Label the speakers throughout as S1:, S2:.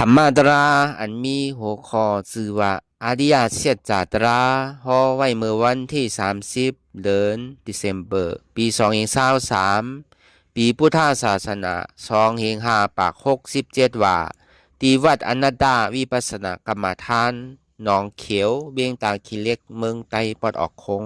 S1: รรมตราอันมีหัวข้อชื่อว่าอริยเชษจาตราห่อไว้เมื่อวันที่30เดือนธันวาคมปี2023ปีพุทธศาสนา2-5ปาก67ว่าที่วัดอนันตาวิปัสสนากรรมฐานหนองเขียวเวียงตาขี้เหล็กเมืองไตปอดออกคง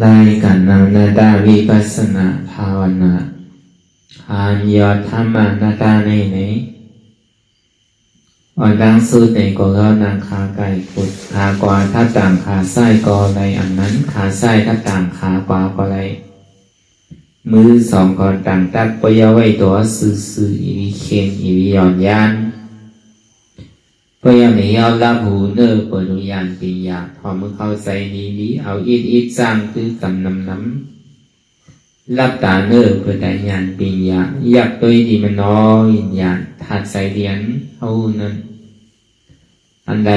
S2: รายการนานาตาวิปัสสนาภาวนาหานยอดธรรมานาตาในไหนอ่อนดังสุดในก็เล่านางขาไก่ขุดขากว่าถ้าต่างขาไส้ก็ไรอันนั้นขาไส้ถ้าต่างขากว่าก็ไรมือสองก่อนต่างตักปยาไว้ตัวซื่ออีวิเคนอีวิย่อนยานปยาไม่ยอมรับหูเนอเปิดดุยานปีอยากพอมือเข้าใจดีเอาอิดสร้างคือกำน้ำรับตาเนอเปิดได้ยานปีอยากตัวดีมันน้อยยานถัดใส่เดียนเอานั้นอันใด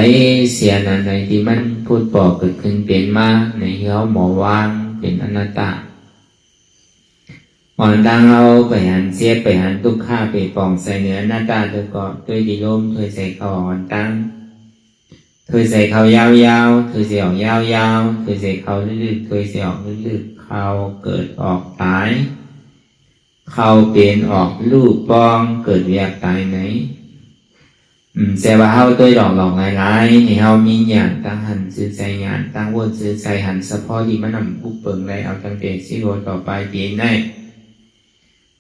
S2: เสียอันใดที่มันพูดบอกเกิดขึ้นเป็นมาในเขาหมอวางเป็นอนัตตาอ่อนดังเอาไปหันเสียไปหันทุกข้าไปปองใส่เนื้อหน้าตาเธอก็ด้วยดีลมเธอใส่เขาอ่อนตั้งเธอใส่เขายาวๆเธอใส่ออกยาวๆเธอใส่เขาลึกๆเธอใส่ออกลึกๆเขาเกิดออกตายเขาเปลี่ยนออกลูกปองเกิดเวียกตายไหนแต่ว่าเฮาตัวหลอกหลายๆให้เฮามีหยาดตั้งหันซื้อใจหยาดตั้งวนซื้อใจหันเฉพาะที่มันนำผู้เปิงได้เอาตั้งแต่สิโลต่อไปเปลี่ยนได้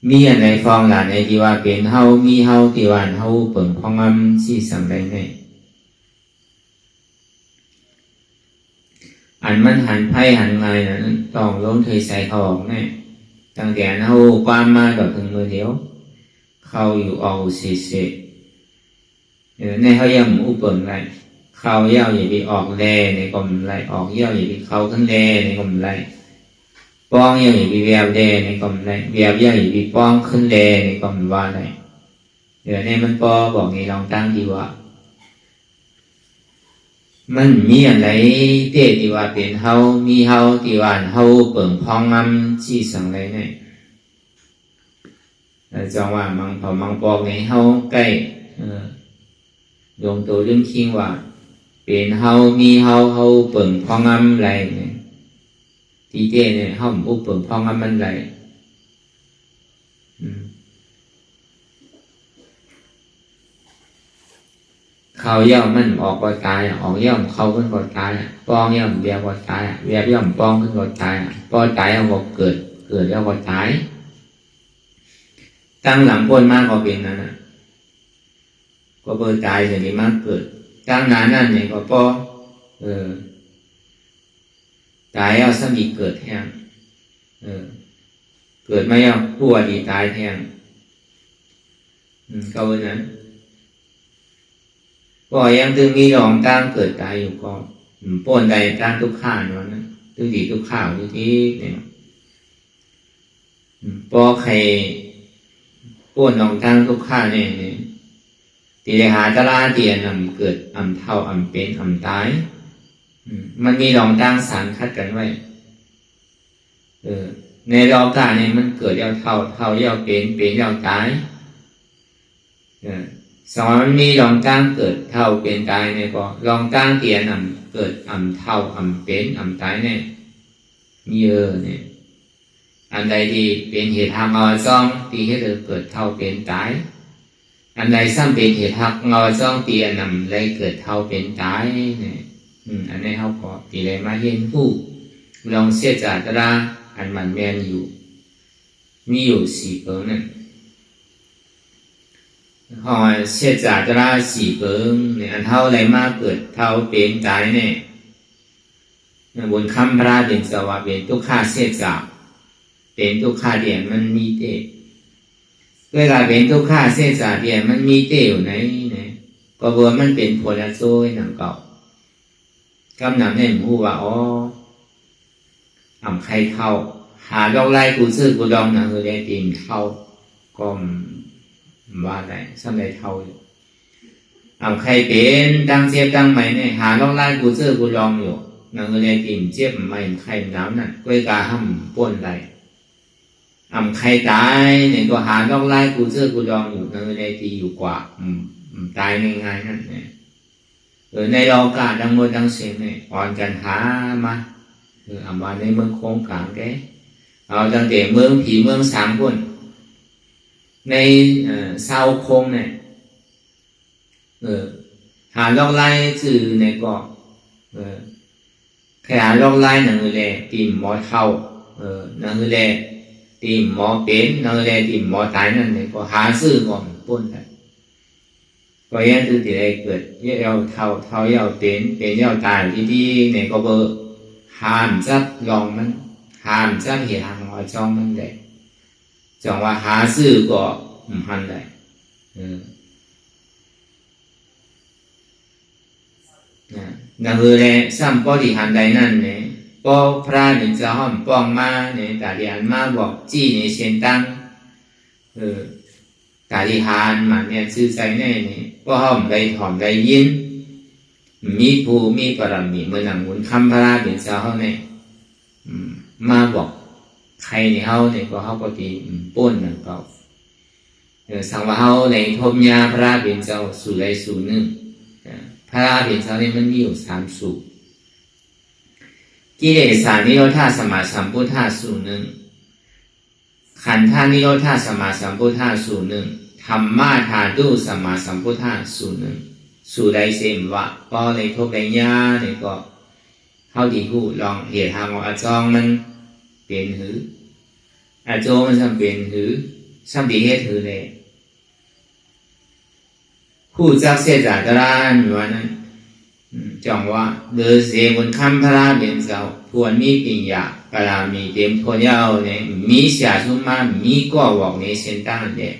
S2: มีอันไหนฟองหลานในที่ว่าเป็นเฮามีเฮาที่ว่าเฮาเปิ่งพองอำที่สังใดในอันมันหันไพ่หันไงนั้นต้องล้มเทใส่ทองเนี่ยตั้งแต่เฮาความมาดอกถึงมือเดียวเข้าอยู่เอาเสะในเฮายังอุปเปิงไรเข้าเย้าอย่าไปออกแลในกลมไรออกเย้าอย่าไปเข้าขึ้นแลในกลมไรป้องยังอีกเวียบแดในกลมไรเวียบยังอีกป้องขึ้นแดในกลมว่าไรเดี๋ยวนี้มันปอบอกในลองตั้งดีว่ามันมีอะไรเตะที่ว่าเป็นเฮามีเฮาที่ว่าเฮาเปิ่งพองงำชี้สังไรเนี่ยจังว่ามังพอมังปอกในเฮาใกล้ดวงตัวเรื่องคิงว่าเป็นเฮามีเฮาเฮาเปิ่งพองงำไรเนี่ยที่เจเนี่ยเฮาอุปเปิ่งพองงำมันไรเขาย่อมมันออกก็ตายออกย่อมเขาขึ้นก็ตายปองย่อมเบียก็ตายเบียย่อมปองขึ้นก็ตายปอตายเอาก็เกิดแล้วก็ตายตั้งหลังพ้นมากก็เป็นนั่นนะก็เปิดตายอย่างนี้มากเกิดตั้งนานนั่นเนี่ยก็ปอตายเอาสมีเกิดแทนเกิดไม่เอาผู้อดีตตายแทนก็เป็นนั้นก็ยังถึงมีหลองตั้งเกิดตายอยู่ก็ป้นใดตั้งทุกข้านั่นนะทุกทีทุกข้าวทุกทีเนี่ยพอใครป้นหลองตั้งทุกข้าเนี่ยตีเลหาตลาเตียนเกิดเท่าเป็นตายมันมีหลองตั้งสารคัดกันไว้ในรอบกาเนี่ยมันเกิดยาวเท่ายาวเป็นยาวตายสองมันมีลองตั้งเกิดเท่าเป็นตายเนี่ยก็ลองตั้งเตียนเกิดเท่าเป็นตายเนี่ยมีเนี่ยอันใดที่เป็นเหตุทางเงาซ่องที่ให้เกิดเท่าเป็นตายอันใดซ้ำเป็นเหตุทางเงาซ่องที่อันนำได้เกิดเท่าเป็นตายเนี่ย อันนี้เขาก็ตีเลยมาเห็นผู้ลองเสียจาตราอันมันแมนอยู่มีอยู่สี่เปิงนั่นหอยเสียจาตราสี่เปิงเนี่ยอันเท่าไรมาเกิดเท่าเป็นตายเนี่ยบนคำพระเป็นสวะเป็นทุกข้าเสียจาเป็นทุกข้าเดียนมันมีเตเวลาเป็นทุกข้าเสียจาเดียนมันมีเตอยู่ไหนเนี่ยก็เบอร์มันเป็นผลโซ่หนังเก่ากำนำเนี่ยหูว่าอ๋อใครเข้าหาดอกไล่กูซื้อกูดองนะคือได้ตีนเข้าก็ว่าได้ซ้ำได้เท่าอยู่ใครเป็นตั้งเจ็บตั้งใหม่เนี่ยหาดอกไล่กูซื้อกูดองอยู่นะคือได้ตีนเจ็บใหม่ใครน้ำนั่นก้อยกาห้ำป้นไรใครตายเนี่ยก็หาดอกไล่กูซื้อกูดองอยู่นะคือได้ตีอยู่กว่าตายง่ายๆนั่นเนี่ยในโลกาดังโมดังเสียงเนี่ยอ่อนกันหามามาในเมืองโค้งกลางแกเอาตั้งแต่เมืองผีเมืองสามคนในเศร้าโค้งเนี่ยหาลอกไล่สื่อในเกาะหาลอกไล่หนังเลยตีมหมอเท่าหนังเลยตีมหมอเป็นหนังเลยตีมหมอตายนั่นเนี่ยก็หาซื้อก่อนป้นกันก็ยังคือที่ได้เกิดเยาเท่าเยาเป็นเยาตายที่เนี่ยก็เบอร์hàm chấp lòngมันhàm chấp hiện hàng ở trongมันđấy chẳng qua há sư của hành đấy là người này xăm có thì hành đấy nè này có pra đến cho họ bong ma này tại vì anh maบอกchi này sen tăng tại vì hàn màเนี่ยsư say này có hòm đây thòm đây yênมีภูมิปรมีเมื่อหนังหมุนคำพระราเป็นเจ้าเขาเนี่ยมาบอกใครในเขาเนี่ยก็เขาก็ตีป้นหนังเขาสั่งว่าเขาในทมยาพระราเป็นเจ้าสู่ใดสู่หนึ่งพระราเป็นเจ้าเนี่ยมันมีอยู่สามสู่กิเลสานิโรธาสมาสัมพุทธาสู่หนึ่งขันธานิโรธาสมาสัมพุทธาสู่หนึ่งธรรมาธาตุสมาสัมพุทธาสู่หนึ่งสู่ใดเสมวะก็ในทบในญาเนี่ยก็เท่าที่ผู้ลองเหตุทางว่าอาจองมันเป็นหืออาโจมันซ้ำเป็นหือซ้ำตีเหตุหือเลยผู้จักเสียจากตรานว่านั้นจองว่าเดือเสียบนคำพระราเป็นเจ้าทวนมีปิญญากลามีเต็มทวนยาวเนี่ยมีเสียชุมามีก็บอกในเส้นตั้งเด็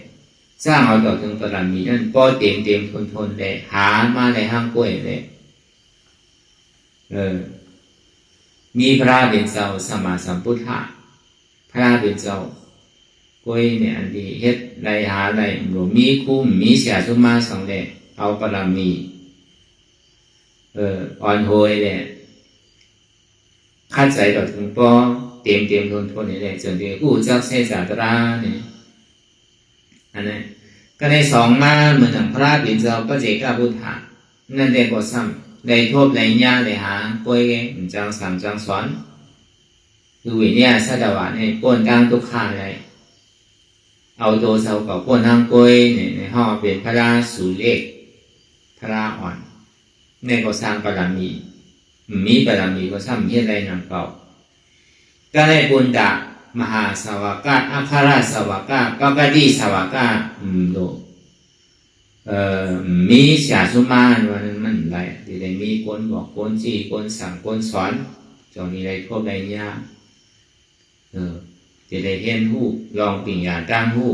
S2: สร้างเอาต่อถึงปรมีนั่นป้อเต็มทนเลยหามาในห้างกล้วยเลยมีพระเป็นเจ้าสมมาสัมพุทธะพระเป็นเจ้ากล้วยเนี่ยอันดีเฮ็ดไรหาไรหลวงมีคุ้มมีเสียชุมาสองเลยเอาปรมีอ่อนโหยเลยคัดใจต่อถึงป้อเต็มทนนี่เลยจนที่ผู้จักเสสาตราเนี่ยอันนั้นก็ในสองมาเหมือนอย่างพระเป็นเจ้าก็เจก้าพุทธะนั่นเด็กก็ซ้ำได้ทบได้ยาได้หาป่วยจังสั่งจังสอนคือวิญญาสัตวะเนี่ยป้นกลางทุกข้าเลยเอาตัวเสากับป้นทางป่วยเนี่ยในห้องเป็นพระราสูเล็กพระราอ่อนเนี่ยก็สร้างบารมีมีบารมีก็ซ้ำเฮ็ดไรหนังเก่าก็ได้ปุญญามหาสวากาอัคราสวากาก็กดีสวากาโลมีเสียสุมานวันนั้นมันไรที่ได้มีคนบอกคนจี้คนสั่งคนสอนจงนี้ได้พบได้ยากที่ได้เห็นหูลองปิ่งยาตั้งหู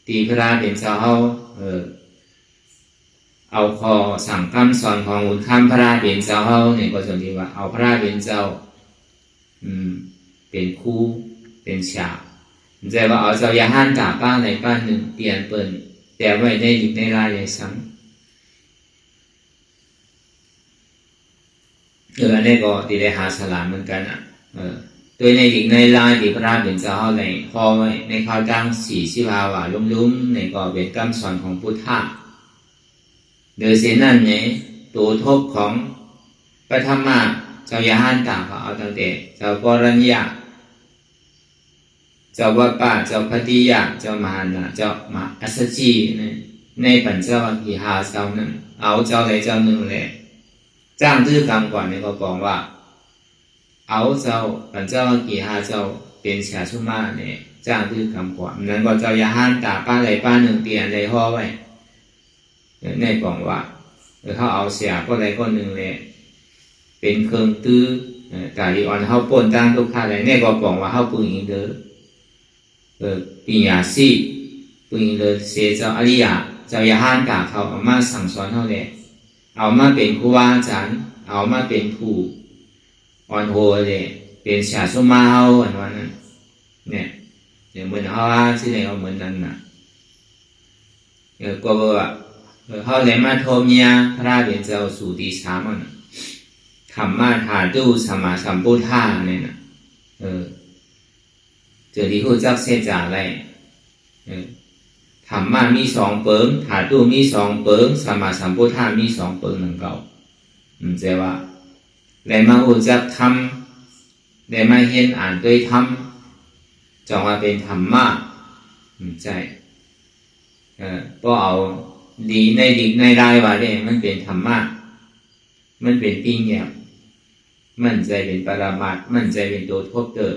S2: ตีพระเป็นเจ้าเขาเอาคอสั่งคำสอนของหุ่นคำพระเป็นเจ้าเขาเนี่ยก็จนที่ว่าเอาพระเป็นเจ้าเป็นครูเป็นฉากใจว่าเอาเจ้ายาห้านกาป้าในป้าหนึ่งเปลี่ยนเปิดแต่ไว้ในหยิบในรายในซ้ำอันนี้ก็ที่ได้หาสลามเหมือนกันโดยในหยิบในรายที่พระเป็นเจ้าในพอไว้ในข้าวจัง40 ว่าลุ่มๆในก็เป็นคำสอนของพุทธะโดยเส้นนั้นเนี่ยตัวทบของปฐมะเจ้ายาห้านกาเขาเอาตั้งแต่เจ้ากรณญาเจ้าวัปปะเจ้าพัติยะเจ้ามหานะเจ้ามหาอัสจีในปัญจวัคคีย์5เจ้านั้นเอาเจ้าใดเจ้าหนึ่งเลย จ้างตื้อกรรมก่อนเนี่ยก็บอกว่าเอาเจ้าปัญเจ้ากี่หาเจ้าเป็นชาชุมาเนี่ยจ้างตื้อกรรมก่อนนั้นก็เจ้าอย่าห้ามตาป้าไหลป้าหนึ่งเตียนในห่อไว้ในบอกว่าเขาเอาเสียก็ไหลก็หนึ่งเลยเป็นเครื่องตื้อกาลีอ่อนเขาป่นตั้งทุกท่าเลยในก็บอกว่าเขาปืนยิงเด้อปีญาสีปืนยิงเด้อเสียเจ้าอริยะเจ้าอย่าห้ามตาเขาเอามาสั่งสอนเขาเลยเอามาเป็นครูบาอาจารย์เอามาเป็นผู้อ่อนโหเลยเป็นชาชุมาเฮาอันนั้นเนี่ยเหมือนเขาว่าที่ไหนเขาเหมือนนั้นน่ะก็ว่าเขาเลยมาโทเมียพระเป็นเจ้าสู่ที่สามน่ะธรรมะธาตุสัมมาสัมพุทธะเนี่ยนะเจอที่เขาจักเสียจ่าอะไรธรรมะมีสองเปิงธาตุมีสองเปิงสัมมาสัมพุทธะมีสองเปิงหนึ่งเก่าเจ้าว่าได้มาอุจักธรรมได้มาเห็นอ่านด้วยธรรมจงว่าเป็นธรรมะใช่ก็เอาดีในได้ว่าเนี่ยมันเป็นธรรมะมันเป็นปิ้งแยบมันใจเป็นปรามาสมันใจเป็นตัวทบเตอ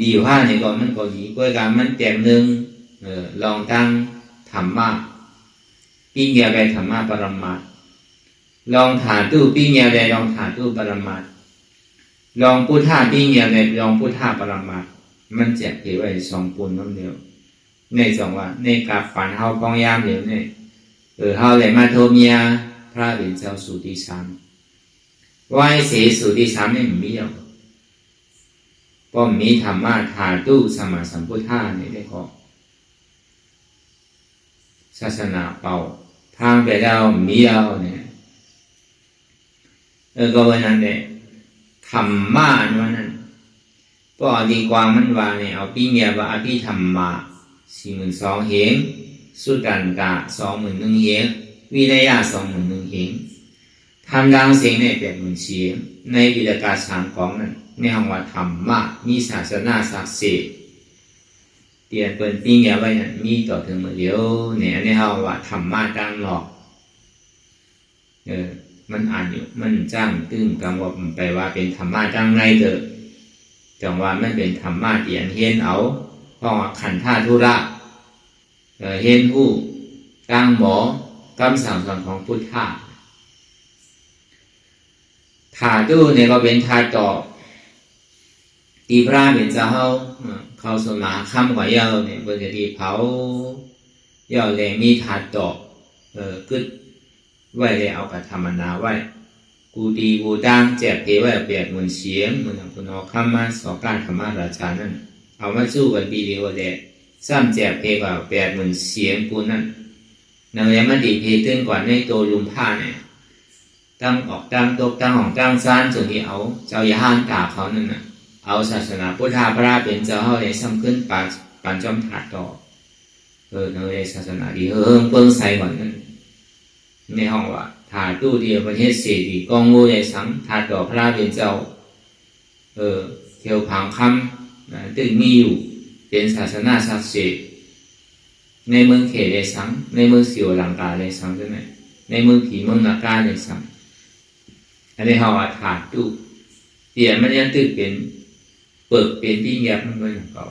S2: ดีว่าเนี่ยก็มันก็ดีกว่าการมันแตกหนึ่งลองตั้งธรรมะปิ้งแยบไปธรรมะปรามาสลองถาตู้ปิ้งแยบไปลองถาตู้ปรามาสลองพุทธะปิ้งแยบไปลองพุทธะปรามาสมันแจกเกี่ยวไว้สองปูนน้ำเดียวในสองว่าในกับฝันเฮาปองยามเดียวเนี่ยเฮาเลยมาโทเมียพระเป็นเจ้าสู่ที่สามว่าให้เสียสู่ที่สามไม่มีหรอกป้อมมีธรรมะธาตุสัมมาสัมพุทธะเนี่ยได้ก็ศาสนาเป่าทางไปแล้วมีเอาเนี่ยก็วันนั้นเนี่ยธรรมะวันนั้นก็ดีกว่ามันว่าเนี่ยเอาปีเมียว่าอภิธรรมะ42,000 เหงสุตันกะ21,000 เหงวินัยะ21,000 เหงทำดังเสียงใน80,000 เสียงในวิดกาสามของนั้นในห้องว่าธรรมะมีศาสนาศักดิ์สิทธิ์เตียนเปิ้นปีเมียไว้นั้นมีต่อถึงมื้อเดียวเนี่ยในห้องว่าธรรมะดังหลอกมันอ่านอยู่มันจ้างตึ้งกำว่าไปว่าเป็นธรรมะดังไรเด้อจังว่ามันเป็นธรรมะที่อันเฮียนเอาเพราะว่าขันธ์ธาตุธุระเห็นผู้ตั้งหมอกำสั่งสอนของพุทธะธาตุเนี่ยก็เป็นธาตุต่อตีพระเป็นเจ้าเขาสมาคำกว่าเยาเนี่ยบนจะดีเผาเยาเลยมีธาตุต่อกึดไว้เลยเอากับธรรมนาไว้กูดีกูดังแจกเทไว้เปียกเหมือนเสียงเหมือนคุณเอาคำมาสอการธรรมราชานั่นเอามาสู้กันปีเดียวเลยซ้ำแจกเพกว่า80,000 เสียงกูนั่นนังเรียนมันดีเพตึงกว่าในตัวลุมผ้าเนี่ยตั้งออกตั้งตกตั้งของตั้งซานจนที่เอาเจ้าอย่าห้ามตาเขานั่นน่ะเอาศาสนาพุทธาพระเป็นเจ้าเขาเลยซ้ำขึ้นปันจอมถาดต่อนังเรียนศาสนาดีเปิ้งใส่ก่อนนั่นในห้องว่าถาตู้เดียวประเทศเสดีกองงูใหญ่สังถาดต่อพระเป็นเจ้าเที่ยวผังคำตึงมีอยู่เป็นศาสนาศักดิ์สิทธิ์ในเมืองเขตเลยสังในเมืองสิวลังกาเลยสังใช่ไหมในเมืองผีเมืองนากาเลยสังอันนี้เขาว่าถาดตู้เตียนมันยังตึกเป็นเปิดเป็นที่แยบมันเหมือนเขา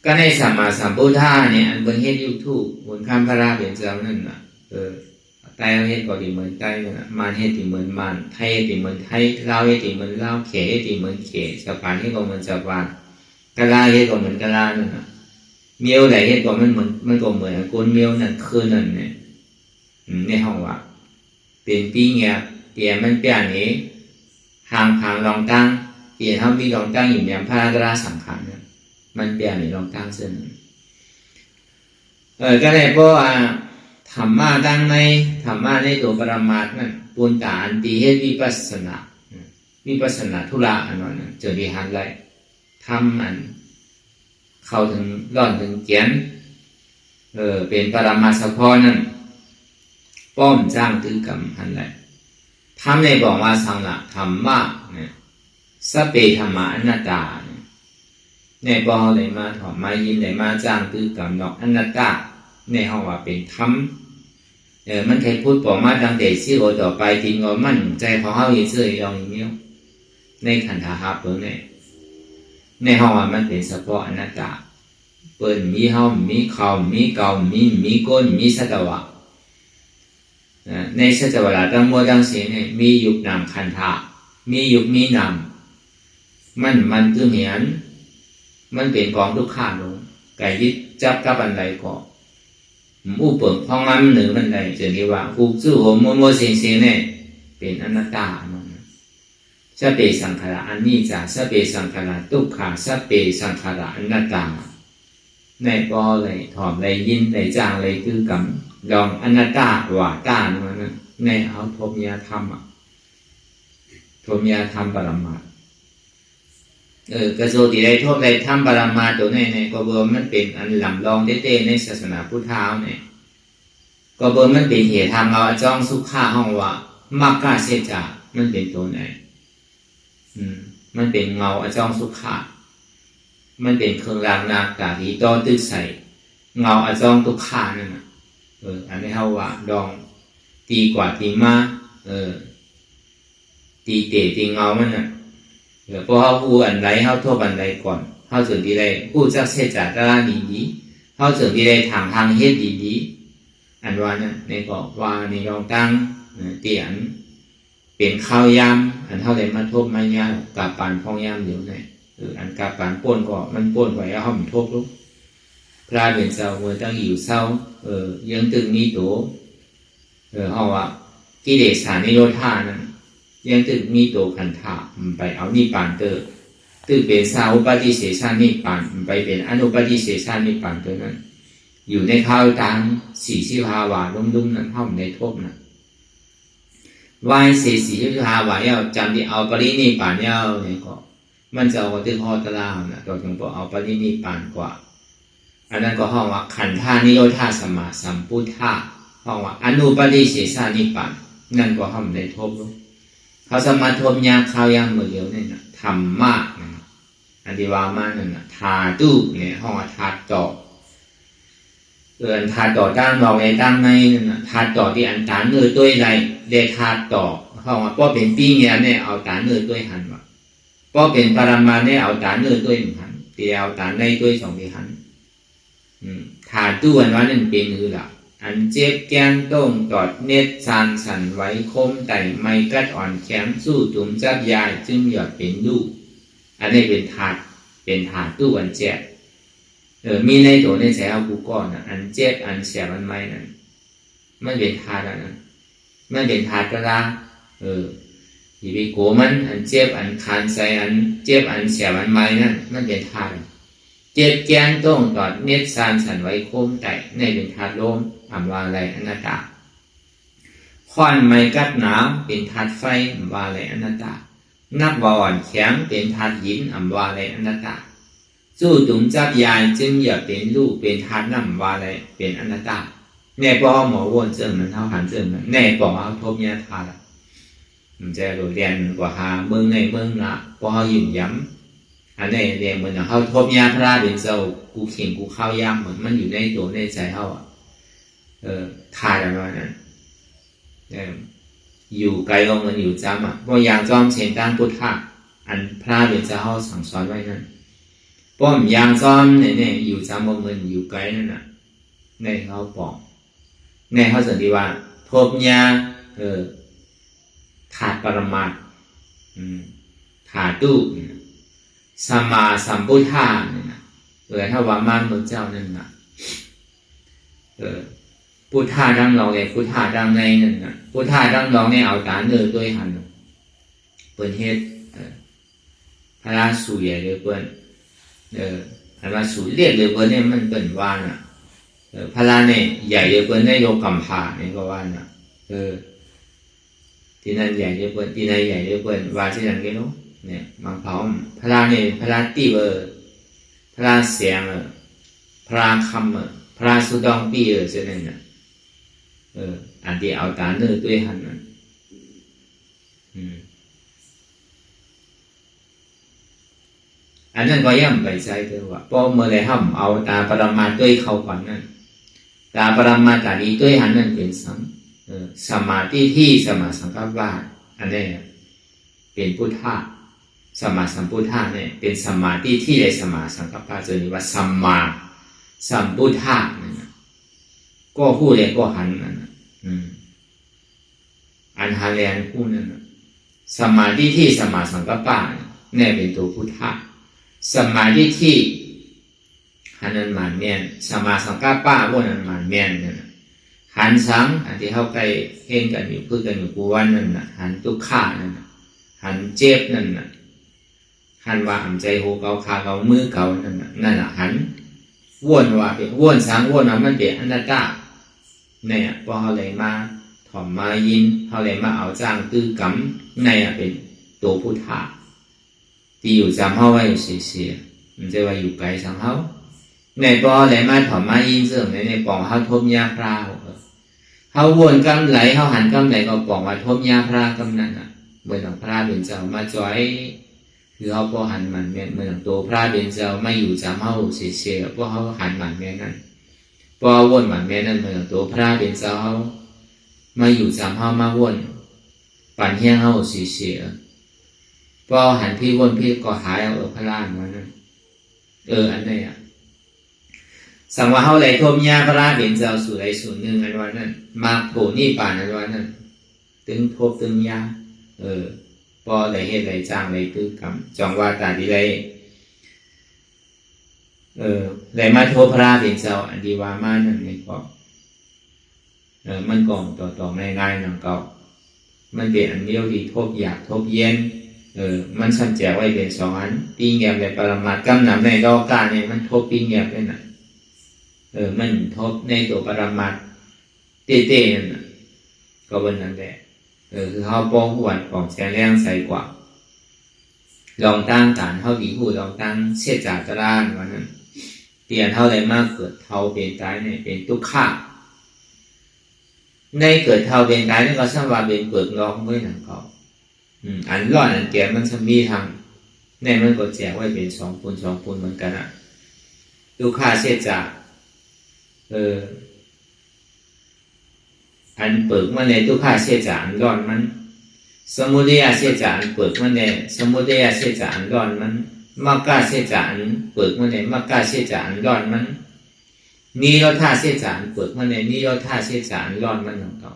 S2: ก็ในสัมมาสัมพุทธะเนี่ยอันเป็นเหตุยุทุบนข้ามพระราเป็นเจ้านั่นน่ะใต้เหตุก็ดีเหมือนใต้นั่นน่ะมารเหตุเหมือนมารไทยเหตุเหมือนไทยลาวเหตุเหมือนลาวเขเหตุเหมือนเขสะพานเหตุก็เหมือนสะพานกะลาเหตุก็เหมือนกะลานั่นน่ะเมียวไหนเหตุก็มันเหมือนมันก็เหมือนก้นเมียวนั่นคือนั่นเนี่ยในห้องว่าเป็นปีเงียเตียมันเปลี่ยนนี้ห่างรองตั้งเปลี่ยนเขามีรองตั้งอยู่อย่างพระราชสังขารเนี่ยมันเปลี่ยนในรองตั้งเส้นก็เลยเพราะว่าธรรมะดังในธรรมะในตัวปรมัตถ์นั่นปุญตาอันตีเหตุวิปัสสนาธุระอันนั้นเจอดีหันไรทำอันเข้าถึงร่อนถึงเกียนเป็นปรมัตถ์เฉพาะนั่นป้อมจ้างตื้อกรรมหันไรทำในบอกว่าสังละธรรมะเนี่ยสเปธรรมะอนัตตาในปอเลยมาถอดมายินเลยมาจ้างตื้อกรรมดอกอนัตตาในห้องว่าเป็นธรรม มันเคยพูดบอกมาตั้งแต่ที่โอต่อไปที่งอมั่นใจของเฮาอยู่ซื่อๆอย่างนี้ในขันธาเปิ้นในห้องมันเป็นเฉพาะอนัตตาเปิ้นมีเฮามีเขามีเก่ามีก้นมีสัตวะในสัจวะทั้งหมดทั้งสิ้นเนี่ยมียุคนามขันธะมียุคมีนามมันคือเหมือนมันเป็นของทุกข้าลงไก่ยึดจับกับอันใดก็ผู้เปิดห้องมันหรือมันใดจะเรียกว่าผู้ซื่อหัวมัวเสียงเนี่ยเป็นอนัตตาสัพเพสังขารอนิจจาสัพเพสังขารทุกขาสัพเพสังขารอนัตตาในก็เลยถอมเลยยินเลยจางเลยคือกำลองอนัตตาว่าตานั้นในเอาทมยาธรรมทมยาธรรมปรมากระโจติได้ทบได้ธรรมปรมาตัวนี้เนี่ยก็เบอร์มันเป็นอันลำลองเต้ๆในศาสนาพุทธาเนี่ยก็เบอร์มันเป็นเหตุทำเอาจ้องสุขาห้องว่ามากกาเสจามันเป็นตัวไหนมันเป็นเงาอจ้องสุขามันเป็นเครื่องรางนากาที่ต่อตึกใส่เงาอจ้องทุกขานั่นน่ะอันนี้เขาว่าดองตีกว่าตีมาตีเตะตีเงามันน่ะเพราะเขาพูดอันใดเขาทั่วอันใดก่อนเขาถึงที่ได้พูดจักเสจาตราดีเขาถึงที่ได้ทางเฮ็ดดีอันว่านั่นในก็ว่าในรองตั้งเตียนเป็นข้าวยำอันเท่าไรมาทบมายากับปานพองยำเดี๋ยวนี้อันกับปานป้นก็มันป้นไว้แล้วเขามันทบลุกพระเป็นเจ้าเมื่อตั้งอยู่เศร้ายังตึงมีตัวเขาว่ากิเลสานิโรธานั้นยังตึงมีตัวขันธะไปเอานิพพานตึงเป็นสาอุปาทิเสสานิพพานไปเป็นอนุปาทิเสสานิพพานตัวนั้นอยู่ในข้าวตัง45 วาลุ่มๆนั้นเท่าในทบนะวาย45 วา要จำที่เอาปรินิพพานเนี่ยก็มันจะเอาที่ข้อตารางนะตัวถึงบอกเอาปรินิพพานกว่าอันนั้นก็ห้องว่าขันธานิโรธาสมาสัมพุทธะห้องว่าอนุปาทิเสสานิพพานนั่นก็ห้องในทบลูกเขาสมาทบยาข้าวยามมือเดียวเนี่ยนะธรรมะนะอันที่ว่ามานั่นนะธาตุเนี่ยห้องว่าธาตุต่อธาตุต่อตั้งดอกในตั้งในนั่นนะธาตุต่อที่อันตาเนื้อตัวไรเดธาตุต่อห้องว่าป้อเป็นปีเงี้ยเนี่ยเอาตาเนื้อตัวหันว่าป้อเป็นปรมาเนี่ยเอาตาเนื้อตัวหันเดียวตาในตัวสองที่หันธาตุอันว่านั่นเป็นคือละอันเจ็บแก้มต้งตอดเน็ตซานสันไว้คมไต่ไม่กัดอ่อนแข็งสู้ตุ่มจับยายจึงหยอดเป็นลูกอันนี้เป็นถาดตู้อันเจ็บมีในตัวในแสเอากูก้อนอันเจ็บอันเสียมันไม่นั่นมันเป็นถาดอันนั้นมันเป็นถาดกระลาที่ไปโกมันอันเจ็บอันคานใส่อันเจ็บอันเสียมันไม่นั่นมันเป็นถาดเจ็บแก้มต้งตอดเน็ตซานสันไว้คมไต่ในเป็นถาดลมอันว่าอะไรอนัตตาควันไม้กัดหนาวเป็นธาตุไฟอันว่าอะไรอนัตตานักบอลแข็งเป็นธาตุหินอันว่าอะไรอนัตตาสู้ตุ่มจับยายจึงอย่าเป็นลูกเป็นธาตุน้ำว่าอะไรเป็นอนัตตาแน่ปอหมอวนเจิมมันเท่าหันเจิมมันแน่ปอเอาทบยาธาละมันจะโดดเรียนกว่าหาเมืองในเมืองละปอยืนย้ำอันนี้เรียนเหมือนเขาทบยาพระเป็นเจ้ากูเข่งกูเข้ายำเหมือนมันอยู่ในตัวในใจเขาทายอะไรนั้นอยู่ไกลลงมันอยู่จำเพราะอย่างจอมเชนตั้งพุทธะอันพระเป็นเจ้าเขาสั่งสอนไว้นั้นป้อมยางจอมเนี่ยอยู่จำว่ามันอยู่ไกลนั่นน่ะในเขาบอกในเขาสันติว่าทบยาถาดปรมาถาตุสัมมาสัมพุทธะเนี่ยถ้าว่ามันพระเจ้านั่นน่ะพุทธะดังเราเลยพุทธะดังในนั่นน่ะพุทธะดังเราเนี่ยเอาตาเนื้อด้วยหันเปิดเฮ็ดพระราสูใหญ่เลยเปิ้นอันว่าสูเรียกเลยเปิ้นเนี่ยมันเปิ้นว่าน่ะพระราเนี่ยใหญ่เลยเปิ้นได้โยกำพาเนี่ยก็ว่าน่ะที่นั่นใหญ่เลยเปิ้นที่ไหนใหญ่เลยเปิ้นว่าที่นั่นก็รู้เนี่ยบางเผาพระราเนี่ยพระราตีพระราเสียงพระราคำพระราสุดองปีเช่นนั้นน่ะอันที่เอาตาเนื้อด้วยหันนั่นอันนั้นก็ย่ำไปใช้เถอะว่าพอเมื่อไรห้ามเอาตาปรมาด้วยเขาก่อนนั่นตาปรมาตาดีด้วยหันนั่นเป็นสัง สมาธิที่สมาสังกัปปะอันนี้เป็นพุทธะสมาสัมพุทธะเนี่ยเป็นสมาธิที่ได้สมาสังกัปปะจะนี้ว่าสัมมาสัมพุทธะนั่นนะก็พูดเลยก็หันนั่นนะอันหันเลยอันพูดนั่นนะสมาธิที่สมาสังกัปปะเนี่ยเป็นตัวพุทธะสมาธิที่หันนั้นหมานเมียนสมาสังกัปปะพวกนั้นหมานเมียนนั่นนะหันสังอันที่เขาไปเห็นกันอยู่พูดกันอยู่กูวันนั่นนะหันทุกข้านั่นนะหันเจ็บนั่นนะหันว่าหันใจโหเกาขาเกามือเกานั่นนะนั่นแหละหันวนว่าเป็นวนสังวนว่ามันเป็นอนัตตาเนี่ยพอเขาเลยมาถ่อมมายินเขาเลยมาเอาจ้างตื้อกำเนี่ยเป็นตัวพุทธะที่อยู่จำเขาไว้เสียๆมันจะว่าอยู่ไกลสังเขาในพอเลยมาถ่อมมายินเสริมในปองเขาทบยาพราวเขาวนกำไหลเขาหันกำไหลก็ปองว่าทบยาพรากำนั่นอ่ะเมื่อหลังพระเป็นเจ้ามาจ่อยคือเขาพอหันมันเมียนเมื่อหลังตัวพระเป็นเจ้าไม่อยู่จำเขาเสียๆเพราะเขาหันมันเมียนนั่นพอวนมันเมียนนั่นเมื่อหลังตัวพระเป็นเจ้าเขามาอยู่จำเขามาวนปั่นเฮี้ยงเขาเสียๆพอหันพี่วนพี่ก็หายเอาพระล้านมานั่นอันนี้อ่ะสังว่าเขาไหลทมยาพระเป็นเจ้าสู่ไหลสู่หนึ่งอันวันนั้นมาโผล่นี่ป่านอันวันนั้นตึงทบตึงยาพอได้เฮ็ดได้จ้างได้ตื้อกรรมจองว่าตาดีได้ได้มาโทพระเป็นเจ้าอันดีว่ามานั่นนี่ก็มันก่อนต่อง่ายๆนั่นก็มันเป็นอันเดียวที่ทบอยากทบเย็นมันสั่นแจกไว้เป็นสองอันปีแงบในปรมัตถ์กำนำในดอกกาเนี่ยมันทบปีแงบด้วยน่ะมันทบในตัวปรมัตถ์เต้ๆนั่นน่ะก็บนนั้นแหละคือเขาป้องหวนของแสงแรงใสกว่าลองตั้งฐานเขาดีหูลองตั้งเสียจากตรานวันนั้นเปลี่ยนเท่าไรมากเกิดเท่าเป็นตายเนี่ยเป็นทุกข์ขาในเกิดเท่าเป็นตายนี่ก็สามารถเป็นเปิดร้องไว้หนังเขาอันร้อนอันแก่มันจะมีทางในมันก็แจกไว้เป็นสองปูนเหมือนกันอ่ะทุกข์ขาเสียจากอันเปิดมันในทุกข้าเสียจานร้อนมันสมุทัยเสียจานเปิดมันในสมุทัยเสียจานร้อนมันมรรคเสียจานเปิดมันในมรรคเสียจานร้อนมันนิโรธาเสียจานเปิดมันในนิโรธาเสียจานร้อนมันหนังเก่า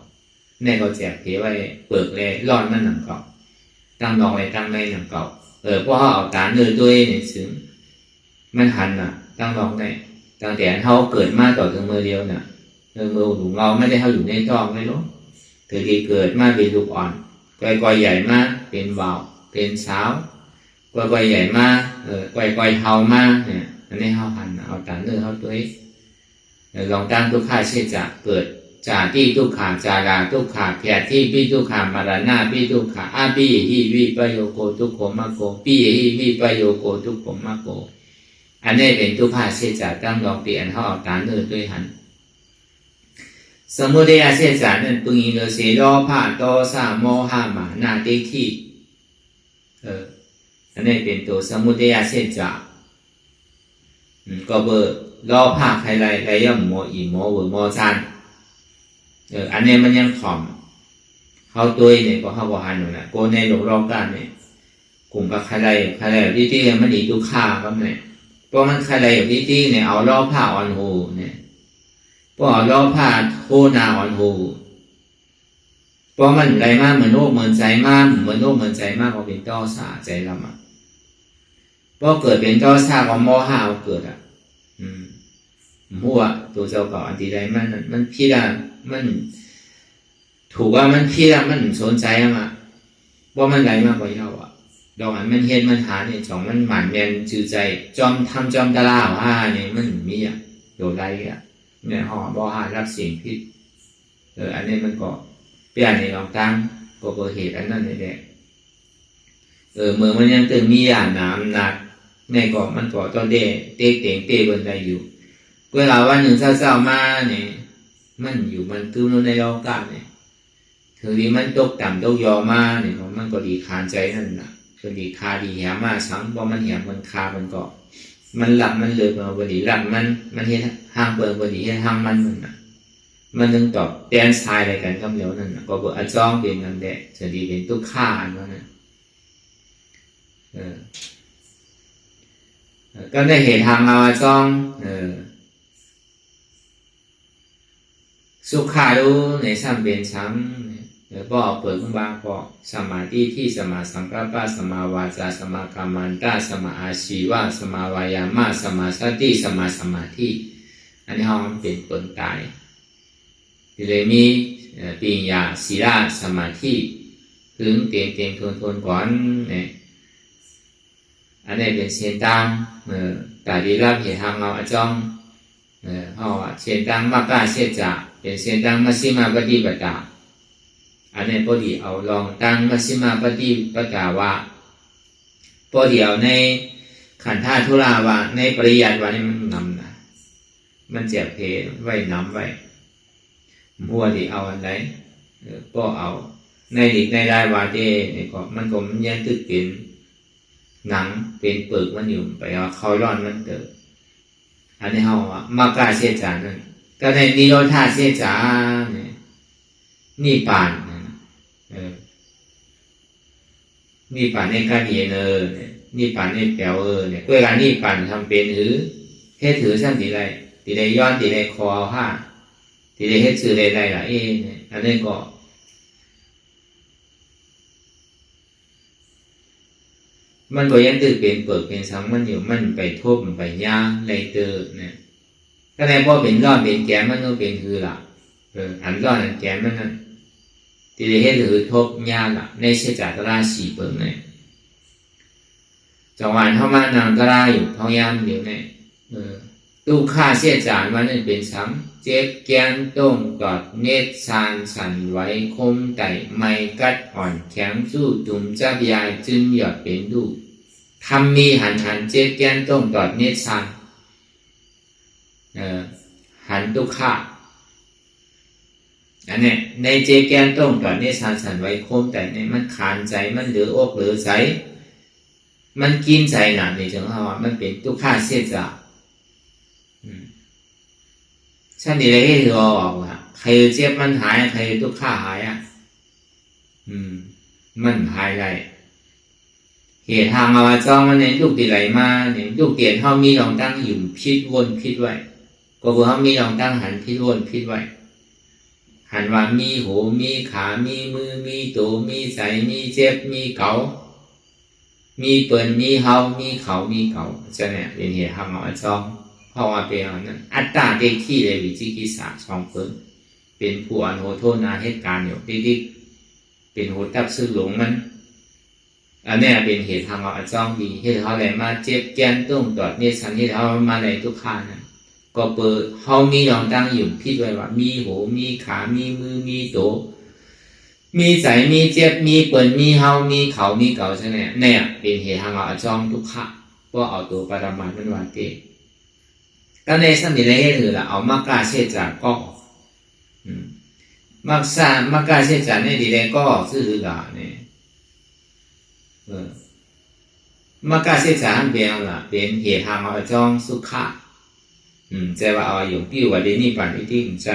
S2: ในก็แจกเผยไว้เปิดเลยร้อนมันหนังเก่าตั้งนองไว้ตั้งในหนังเก่าเพราะเขาเอาตาเนื้อตัวเองเนี่ยซึ่งมันหันน่ะตั้งนองในตั้งแต่เขาเกิดมาต่อถึงมือเดียวน่ะมือหนูเราไม่ได้เขาอยู่ในท้องไม่รู้ถือที่เกิดมาเป็นลูกอ่อนก้อยใหญ่มากเป็นบ่าวเป็นสาวก้อยใหญ่มากก้อยเทามากเนี่ยอันนี้เขาหันเอาตาเนื้อเขาตัวเองลองตั้งทุกข้าเช่นจะเกิดจากที่ทุกขาจาราทุกขาแผดที่ปีทุกขามารานาปีทุกขาอาปีหิวิปโยโกทุกขมะโกปีหิวิปโยโกทุกขมะโกอันนี้เป็นทุกข้าเช่นจะตั้งลองเปลี่ยนเขาเอาตาเนื้อด้วยหันสมุทัยเสียจานนั่นปุญิโลเสโลภะโทสะโมหะมานะทิฏฐิอันนี้เป็นตัวสมุทัยเสียจาก็เบอร์โลภะใครไรย่อมโมอีโมเวอโมจันอันนี้มันยังถ่อมเขาตัวเนี่ยก็เขาบอกหันอยู่นะโกในหลงรอบกันเนี่ยกลุ่มกับใครที่มันอีทุกข้าก็เนี่ยเพราะมันใครที่เนี่ยเอาโลภะอ่อนหูเนี่ยเพราะเราพาโคนาอ่อนหูเพราะมันไรมากเหมือนโลกเหมือนใจมากเหมือนโลกเหมือนใจมากพอเป็นต้อสาใจลำอ่ะเพราะเกิดเป็นต้อสาของโมหะเกิดอ่ะหัวตัวเจ้าเก่าอันที่ใดมันพี่ละมันถูกว่ามันพี่ละมันสนใจอ่ะว่ามันไรมากกว่าเย้าอ่ะดอกอันมันเห็นมันหาเนี่ยสองมันหมันเมียนจือใจจอมตะลาว่าเนี่ยมันมีอ่ะโดดไรอ่ะเนี่ยห่อบอหารับสิ่งพิษอันนี้มันก็เปลี่ยนในลองตั้งก็เกิดเหตุอันนั้นนี่แหละเมื่อมันยังตึงมีอย่างน้ำหนักในก็มันก็ต้องเตะบนได้อยู่เวลาวันหนึ่งเศร้าๆมาเนี่ยมันอยู่มันตื้นในโลกาเนี่ยถึงที่มันตกต่ำตกยอมาเนี่ยมันก็ดีคานใจนั่นนะก็ดีคาดีแหมมาสังพอมันแหมมันคามันก็มันหลับมันเลยมาบดีหลับมันเห็นห้างเปิดบดีเห็นห้างมันน่ะ มันนึงตอบแดนทรายอะไรกันคำเดียวนั่นก็บอกอาจ้องเป็นนั่นแหละจะดีเป็นตุกข้าอันนั้นก็ได้เห็นทางเราอาจ้องสุขารู้ในสามเป็นช้ำก็เปิดขึ้นบางก็สมาธิที่สมาสังกัปปะสมาวาจาสมากรรมันตาสมาอาชีวะสมาวายามะสมาสติสมาสมาธิอันนี้เขาเป็นเปิดตายที่เลยมีปัญญาศีลสมาธิถึงเตียงทนก่อนเนี่ยอันนี้เป็นเส้นตามแต่ดีรับเหตุทางเราอาจ้องเพราะว่าเส้นตามมากกาเสียจะเป็นเส้นตามมัชฌิมาปฏิปทาอันนี้พอดีเอาลองตั้งมัชฌิมาปฏิปทาว่าพอดีเอาในขันธ์ธาตุทุลาว่าในปริยัติว่านี่มันนำนะมันเจ็บเพไว้น้ำไว้มัวดีเอาอันไหนก็เอาในดิกในได้ว่าเด้นี่ก็มันก็มันยังตึกเป็นหนังเป็นเปลือกมันอยู่ไปเอาเขาร้อนมันเกิดอันนี้เขาว่ามากาเสียจานั่นก็ในนิโรธาเสียจาเนี่ยนี่ปานนี่ปานในการเย็นนี่ปานในแปลวเนี่ยเวลานี่ปานทำเป็นหรือเฮ็ดถือสั้นตีไรตีไรย้อนตีไรคอผ้าตีไรเฮ็ดซื้อไรไรล่ะเนี่ยอันนี้ก็มันก็ยังตื่นเป็นเปิดเป็นสังมันอยู่มันไปทบมันไปย่างไรเตอเนี่ยถ้าในพ่อเป็นร้อนเป็นแกมันก็เป็นคือละอันร้อนอันแกมันนั่นที่ได้เห็นหรือทบย่างละในเชจาตราสีเปิงเนี่ยจังหวะเข้ามานางกราอยู่ท้องย่างเดี๋ยวเนี่ยตู้ค่าเสียจานวันนั้นเป็นสังเจ็บแกนต้งตอดเนตซานสั่นไหวคมไต่ไม่กัดอ่อนแข็งสู้ตุ่มจับยายจึงหยอดเป็นดูทำมีหันเจ็บแกนต้งตอดเนตซานหันตุค่าอันนี้ในเจแกนต้งตอดเนตซานสั่นไหวคมไต่เนี่ยมันขานใจมันเหลืออกเหลือใจมันกินใจหนาในจังหวะมันเป็นตุค่าเสียจาฉันดีเลยให้เธอออกอ่ะใครเจ็บมันหายใครทุกข์หายอ่ะมันหายได้เหตุทางเอาจ้องมันเนี่ยลูกตีไหลมาเนี่ยลูกเตียนเขามีลองตั้งหยุ่มพิษวนพิษไว้ก็คือเขามีลองตั้งหันพิษวนพิษไว้หันว่ามีหูมีขามีมือมีตัวมีใจมีเจ็บมีเกามีเปิ่นมีเฮามีเขามีเกาจะเนี่ยเป็นเหตุทางเอาจ้องเพราะว่าเป็นนั้นอัตตาเด็กที่เลยวิจิกิสาสองเพิ่งเป็นผู้อนุโทษนาเหตุการณ์อยู่ที่เป็นหัวตับซึ่งหลงมันอันนี้เป็นเหตุทางเราจ้องดีเหตุเขาอะไรมาเจ็บแกนต้งตอดเนี่ยสันที่เขามาอะไรทุกข้านะก็เปิดเขามีลองตั้งอยู่พิดไว้ว่ามีหูมีขามีมือมีตัวมีใจมีเจ็บมีเปิ่นมีเฮามีเขามีเก่าใช่ไหมเนี่ยเป็นเหตุทางเราจ้องทุกข้าเพราะเอาตัวปรมาณมันวาเตก็ในสมัยแรกคือเราเอามากาเชจากก็มากาเชจากในดีแรกก็ซื่อหรือล่ะเนี่ยมากาเชจากอันเป็นล่ะเป็นเหตุทางเอาจ้องสุขะใจว่าเอาอยู่ปิ้วกับดีนี่ป่านที่ใจ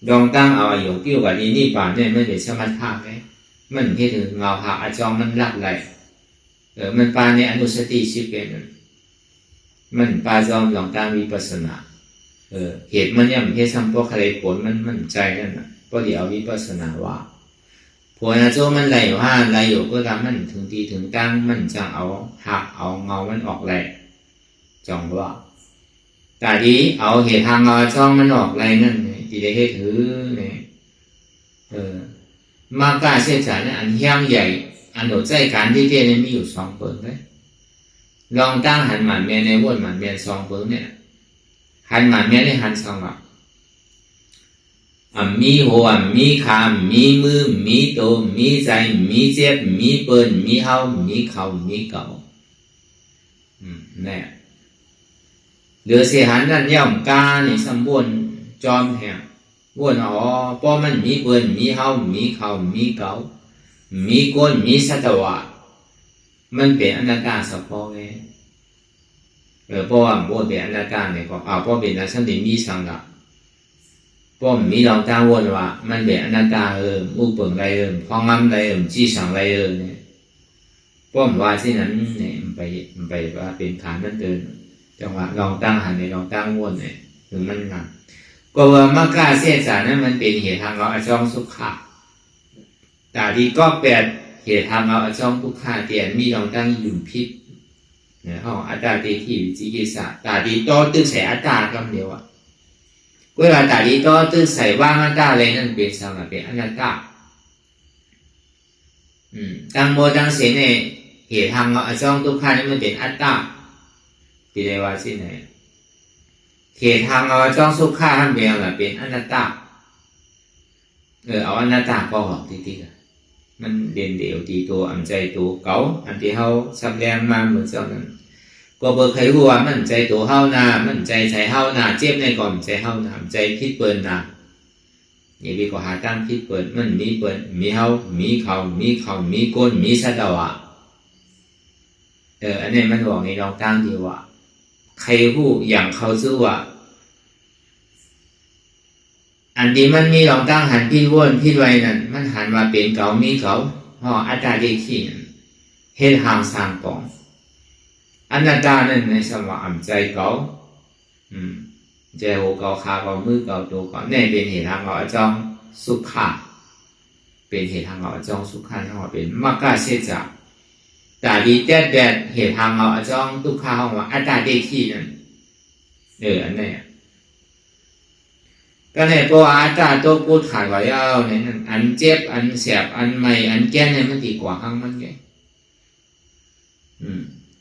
S2: ดองตั้งเอาอยู่ปิ้วกับดีนี่ป่านเนี่ยไม่ได้สมรรถะไหมมันเหตุถึงเงาหาอาจ้องมันรักไหลมันปานในอนุสติชิเป็นมันปาจอมหลองตามวิปัสสนาเหตุมันยังเหตุสัมปะอะไรผลมันใจนั่นน่ะก็เดี๋ยววิปัสสนาว่าผลนะโจมันไหลว่าไหลอยู่ก็ทำมันถึงทีถึงตั้งมันจะเอาหักเอาเงามันออกไหลจองว่าแต่ดีเอาเหตุทางเงาจ้องมันออกไหลนั่นที่ได้เหตุถือเนี่ยมากาเสียจานอันเฮี้ยงใหญ่อันโดดใจการที่เตี้ยนี่มีอยู่สองเปิดเลยลองตั้งหันหมันเมียในวนหมันเมียสองเปิงเนี่ยหันหมันเมียในหันสองอ่ะมีหัวมีขามีมือมีตัวมีใจมีเจ็บมีเปิ่นมีเฮามีเขามีเก่าเนี่ยเหลือเสียหันนั่นย่อมกาเนี่ยสมบูรณ์จอมแห่งวนอ๋อเพราะมันมีเปิ่นมีเฮามีเขามีเก่ามีก้นมีสัตวะมันเป็นอนัตตาเฉพาะไงเพราะว่าโมเป็นอนัตตาเนี่ยก็เพราะเป็นอสันติมีสังละ ป้อมมีลองตั้งวนว่ามันเป็นอนัตตามู่เปิงไรพองงำไรจีสังไรเนี่ยป้อมว่าที่นั้นเนี่ยมันไปว่าเป็นฐานมันเดินจังหวะลองตั้งหันในลองตั้งวนเนี่ยถึงมันงามก็ว่ามากาเสียสารนั้นมันเป็นเหตุทางเราอจองสุขะแต่ที่ก็แปดเหตุทางเราอจองทุกขาเตียนมีลองตั้งหยุ่มพิษเนี่ยห้องอัตตาตีที่วิจิกิสาแต่ที่โตตึกใส่อัตตากำเดียวเวลาแต่ที่โตตึกใส่ว่างอัตตาเลยนั่นเป็นสังเป็นอนัตตาตั้งโมตั้งเสียในเหตุทางเราอจองทุกขานี่มันเป็นอัตตาที่เรียกว่าสิ่งไหนเหตุทางเราจ้องสุขข้าท่านเบียงเป็นอนัตตาเอาอนัตตาก็หอกทีๆมันเด่นเดี่ยวตีตัวอันใจตัวเก่าอันที่เขาสำแดงมาเหมือนเจ้านั้นก็เบิกใครรู้ว่ามันใจตัวเฮานามันใจเฮานาเจ็บในก่อนใจเฮานาใจพิษเปิลนาอย่าไปก็หาตั้งพิษเปิลมันมีเปิลมีเฮามีเขามีก้นมีสัตว์ว่ะอันนี้มันบอกในลองตั้งดีว่าใครผู้อย่างเขาชื่อว่าอันที่มันมีลองตั้งหันพิษวนพิษไว้นั่นมันหันมาเป็นเก่ามีเขาห่ออัตตาเด็กขี้เฮ็ดห่างสร้างกองอนัตตานั่นในสมองใจเก่าใจหัวเก่าขาเก่ามือเก่าตัวเก่าเนี่ยเป็นเหตุทางเราจ้องสุขะเป็นเหตุทางเราจ้องสุขะที่ว่าเป็นมรรคเสจะแต่ดีแต่เหตุทางเราจ้องทุกข้าวว่าอัตตาเด็กขี้นั่นอันนี้ก็เนี่ยตัวอัตตาตัวพูดขายไว้เอาเนี่ยอันเจ็บอันเสียบอันใหม่อันแก้เนี่ยมันดีกว่าข้างมันไง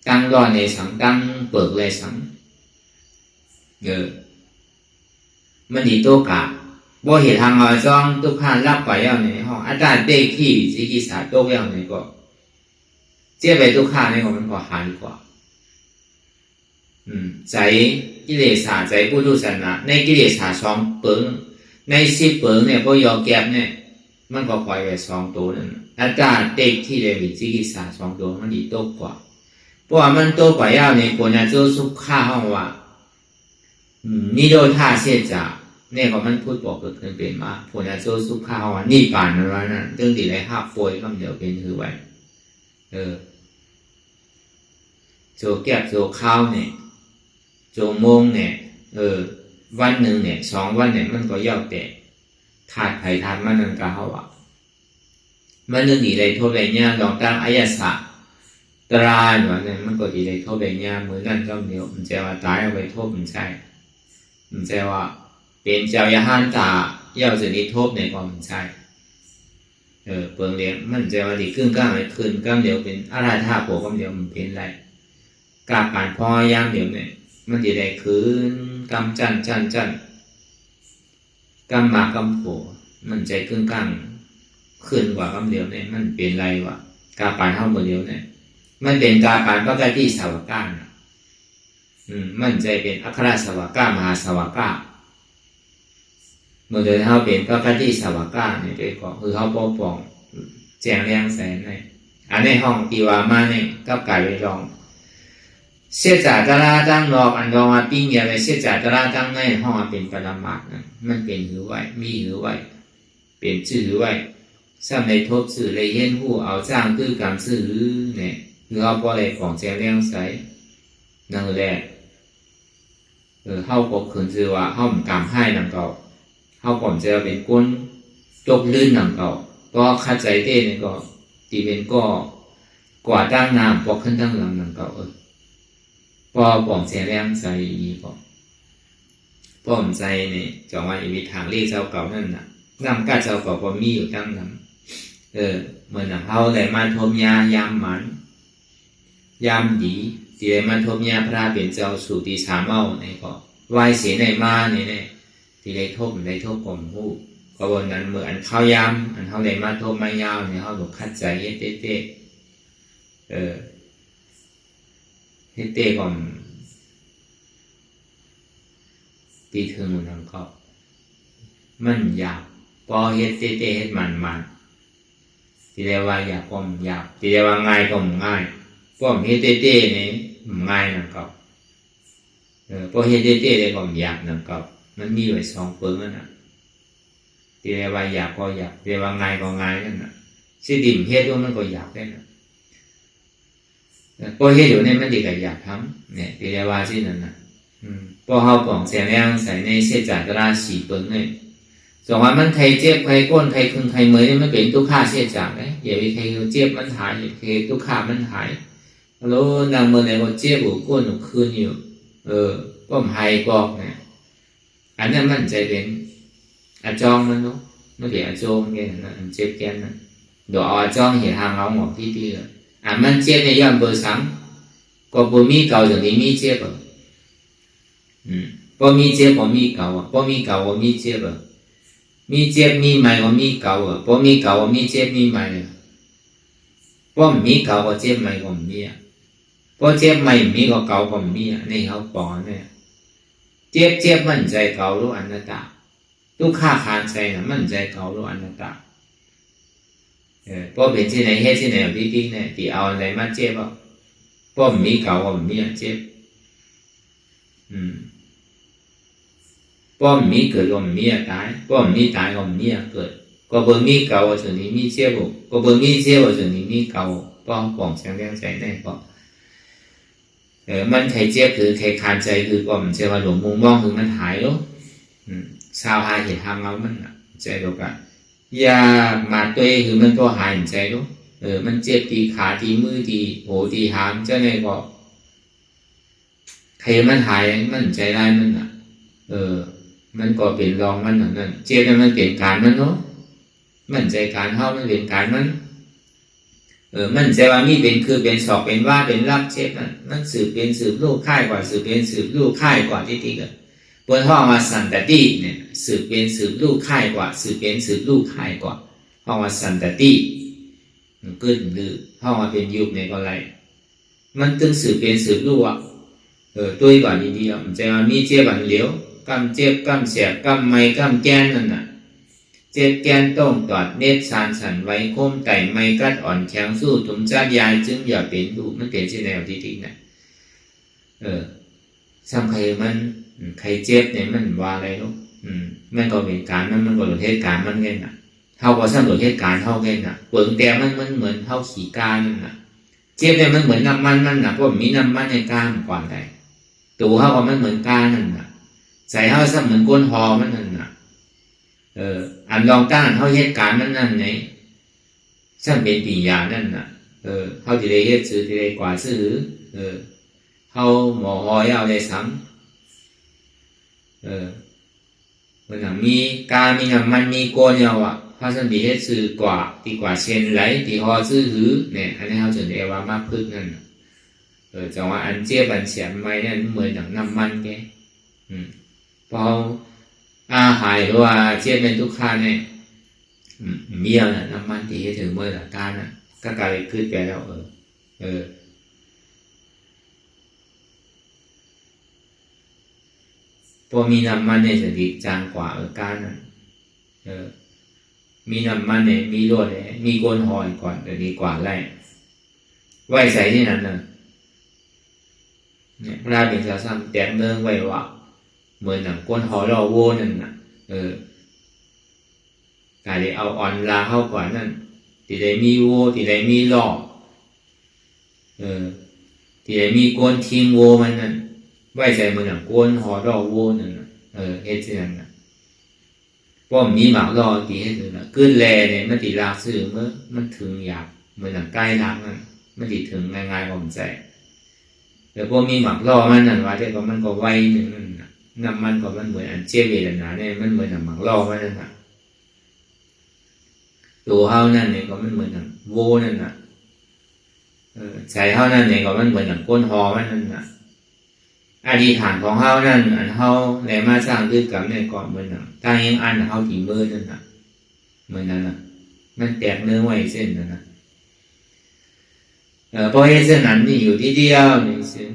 S2: ตั้งรอในสังตั้งเปิดเลยสังมันดีตัวกะบ่เหตุทางเราจ้องทุกข้ารับไว้เอาเนี่ยห้องอัตตาเด็กขี้สิกิสาโตเอาเนี่ยก็เจ็บไปทุกข้าเนี่ยมันก็หายกว่าใจกิเลสใจผู้ทุศนะในกิเลสสองเปิงใน10เปิงเนี่ยพอยอแก็บเนี่ยมันก็ปล่อยไว้2ตัวนั่นอัตตาเด็กที่ได้วิจิกิสา2ตัวมันดีโตกว่าเพราะว่ามันโตกว่ายาวในคนจะเจอสุขะห้องว่านิโรธาเสียจากเนี่ยก็มันพูดบอกเกิดขึ้นเป็นมาคนจะเจอสุขะห้องว่านี่ป่านนั้นว่านั่นเรื่องดีไรห้าโฟยคำเดียวเป็นคือไว้โจแก็บโจข้าวเนี่ยโจโมงเนี่ยวันหนึ่งเนี่ย2 วันเนี่ยมันก็ย่อแต่ถาดไผ่ถาดมันนั่นก็เขาว่ามันเรื่องดีเลยโทษอะไรเนี่ยลองตั้งอายะสะตราอย่างนั้นมันก็ดีเลยโทษอะไรเนี่ยเหมือนกันก็เดียวมันจะว่าตายเอาไปโทษมันใช่มันจะว่าเป็นเจ้ายาหันตาเย่าจะนี้โทษในความมันใช่เปิงเลี้ยงมันจะว่าดีครึ่งกลางเลยคืนกลางเดียวเป็นอะไรท่าโผล่กลางเดียวมันเป็นไรกาการพอยามเดียวเนี่ยมันจะได้คืนกำจันกำมากำโผมันใจครึ่งกลางคืนกว่ากำเดียวเนี่ยมันเป็นไรวะกาการเท่าหมดเดียวเนี่ยมันเป็นกาการปกติสาวก้ามันใจเป็นอัครสาวก้ามหาสาวก้าเมื่อเดินเท่าเป็นปกติสาวก้าเนี่ยเป็นก็คือเขาปองแจงแรงแสนเนี่ยอันในห้องตีวามาเนี่ยก็กลายเป็นรองเสียจากตราตั้งรอกอันรองมาปิ้งอย่างไรเสียจากตราตั้งในห้องเป็นปรมาตนะมันเป็นหือไว้มีหือไว้เป็นชื่อไว้ซ้ำในทบสื่อเลยเห็นผู้เอาจ้างตื้อกรรมสื่อเนี่ยคือเอาพอเลยของแจงแรงใสนั่นแหละเข้าปกขืนชื่อว่าเข้ากรรมให้นำเก่าเข้าก่อนจะเป็นก้นจกลื่นนำเก่าก็คัดใจเต้เนี่ยก็ตีเป็นก็กว่าตั้งน้ำปอกขึ้นตั้งหลังนำเก่าพอปองเสียแรงใจนี้ก็ป้อมใจเนี่ยจังหวะอีวิทางเรียกเจ้าเก่านั่นน่ะน้ำกัดเจ้าเก่าก็มีอยู่ตั้งนั้นเหมือนเขาเลยมาทมยายามหมันยามดีที่เลยมาทมยาพระเป็นเจ้าสู่ตีสามเมาเนี่ยก็วายเสียในมาเนี่ยที่เลยทบกลมหูก็วันนั้นเมื่ออันเข้ายามอันเขาเลยมาทบมายาวเนี่ยเขาถูกคัดใจเต้เฮเต้ก่อนตีถึงมันก็มันอยากพอเฮเต้เฮ็ดมันที่เรียกว่าอยากก็มันอยากที่เรียกว่าง่ายก็มันง่ายพวกเฮเต้เนี่ยมันง่ายนั่นก็พอเฮเต้เลยก็มันอยากนั่นก็มันมีไว้2 เปิงนั่นน่ะ ที่เรียกว่าอยากก็อยากเรียกว่าง่ายก็ง่ายนั่นน่ะสิดิ่มเฮ็ดว่ามันก็อยากได้น่ะก็เฮ็ดอยู่เนี่ยมันดีก็อยากทำเนี่ยที่เรียกว่าสินั่นน่ะพอเฮาบอกเสียแล้วใส่ในเสียจากตราสีเปิ้นเนี่ยสองว่ามันใครเจ็บใครก้นใครคึงใครเมื่อยมันเป็นทุกข์ค่าเสียจากนะอย่าไปใครเจ็บมันหายอย่าไปทุกข์ค่ามันหายแล้วนางเมื่อไหร่ก็เจ็บหัวก้นหัวคืนอยู่ก็หายบอกเนี่ยอันนั้นมันใจเป็นอาจองมันเนาะnó để ở chỗ nghe là ăn chép kén này đồ ở trong hiện hàng áo ngọc tí tí rồi mình chép này yam bờ sáng có bờ mi cầu rồi thì mi chép rồi bờ mi chép có mi cầu bờ mi cầu có mi chép rồi mi chép mi mày có mi cầu rồi bờ mi cầu có mi chép mi mày rồi bờ mi cầu có chép mày có mi à bờ chép mày mi có cầu có mi à này học bỏ này chép mình dạy cầu lúc ăn nó tạo ทุกข้าคานใจนะมันใจเขารู้อนัตตาพอเป็นที่ไหนเฮ็ดที่ไหนพี่กิ๊กเนี่ยที่เอาอะไรมาเจ็บอ่ะพอมีเก่าก็มีเจ็บพอมีเกิดก็มีตายพอมีตายก็มีเกิดก็เบอร์มีเก่าส่วนนี้มีเจ็บก็เบอร์มีเจ็บส่วนนี้มีเก่าพอปองเสียงแรงใจได้พอมันใครเจ็บคือใครคานใจคือก็มันเชื่อว่าหลวงมุมมองคือมันหายแล้วsao hai thì ham máu mình chạy được cả ya mà tuy thì mình có hại mình chạy đúng mình chết thìขาthìมือthìหัวthì hàm cho nên có khi mình hại mình chạy lại mình mình có biển lòng mình là chết nên mình biển cản mình đó mình chạy cản không mình biển cản mình mình chạy vào mi biểnคือbiển sọc biển va biển lắp chết mìnhสืบbiểnสืบลูกค่ายกว่าสืบbiểnสืบลูกค่ายกว่าที่ตีกันบนห้องว่าสันตติเนี่ยสืบเป็นสืบลูกค่ายกว่าสืบเป็นสืบลูกค่ายกว่าห้องว่าสันตติขึ้นหรือห้องว่าเป็นยุคในก็ไรมันตึงสืบเป็นสืบลูกอ่ะตัวก่อนดีๆมันจะมีเจ็บบันเหลียวกำเจ็บกำเสียกำไม้กำแกนนั่นน่ะเจ็บแกนต้องตอดเน็ตสานสันไว้คมไต่ไม้กัดอ่อนแข็งสู้ถุงจัดยายจึงอย่าเป็นลูกมันเป็นที่แนวที่ทิ้งนะซ้ำใครมันใครเจ็บเนี่ยมันว่าอะไรลูกมันก็เป็นการมันก็หลุดเหตุการณ์มันไงน่ะเท่ากับสร้างหลุดเหตุการณ์เท่าไงน่ะเปลืองแต่มันเหมือนเท่าขี่กานั่นน่ะเจ็บเนี่ยมันเหมือนน้ำมันมันน่ะเพราะมีน้ำมันในกามก่อนได้ตัวเท่ากับมันเหมือนกานั่นน่ะใส่เท่าซะเหมือนก้นหอมันนั่นน่ะอันลองตั้งเท่าเหตุการณ์มันนั่นไหนซ้ำเป็นปีญานั่นน่ะเท่าที่ได้เหตุซื้อที่ได้กว่าซื้อเท่าหมอหอยเอาได้ซ้ำมันมีการมีน้ำมันมีโกนยาวเพราะฉะนั้นดีให้ซื้อกว่าดีกว่าเช่นไรที่หอซื้อหือเนี่ยอันนี้เขาจะเรียกว่ามากพึ่งนั่นจังว่าอันเจี๊ยบอันเสียบไม่เนี่ยเหมือนน้ำมันแกพออาหายหรือว่าเจี๊ยบเป็นทุกข้าเนี่ยมีอะไรน้ำมันที่ให้ถึงเมื่อหลักการน่ะก็กลายเป็นขึ้นไปแล้วพอมีน้ำมันเนี่ยจะดีจางกว่าการนั้นมีน้ำมันเนี่ยมีรวดเนี่ยมีก้นหอยก่อนจะดีกว่าไล่ไว้ใส่ที่นั้นนะเนี่ยพระเป็นสาวซ้ำแตกเนื้อไว้ว่าเหมือนหนังก้นหอยรอโวนั่นน่ะกายได้เอาอ่อนลาเข้าก่อนนั่นที่ได้มีโวที่ได้มีหลอกที่ได้มีก้นทิ้งโวมันนั่นไว้ใจมือหนังก้นหอดอกโวนั่นเฮ็ดที่นั่นน่ะป้อมมีหมากรอตีให้ถึงน่ะขึ้นแลเนี่ยมันตีลากซื้อเมื่อมันถึงอยากมือหนังใกล้ลากนั่นมันตีถึงง่ายๆผมใจแต่พวกมีหมากรอมันนั่นว่าแต่ก็มันก็ไวหนึ่งนั่นน่ะน้ำมันก็มันเหมือนอันเจี๊ยบเวลาเนี่ยมันเหมือนหนังหมากรอมันนั่นน่ะตัวเฮานั่นเนี่ยก็มันเหมือนหนังโวนั่นน่ะใส่เฮานั่นเนี่ยก็มันเหมือนหนังก้นหอมันนั่นน่ะอธิษฐานของเฮานั่นอันเฮาแลมาสร้างคือกับในก่อนเหมือนน่ะตั้งยังอันเฮาที่มือนั่นน่ะเหมือนนั้นน่ะมันแตกเนื้อไว้เส้นนั่นน่ะพอเฮ็ดเส้นนั้นนี่อยู่ที่เดียวนี่ซึ่ง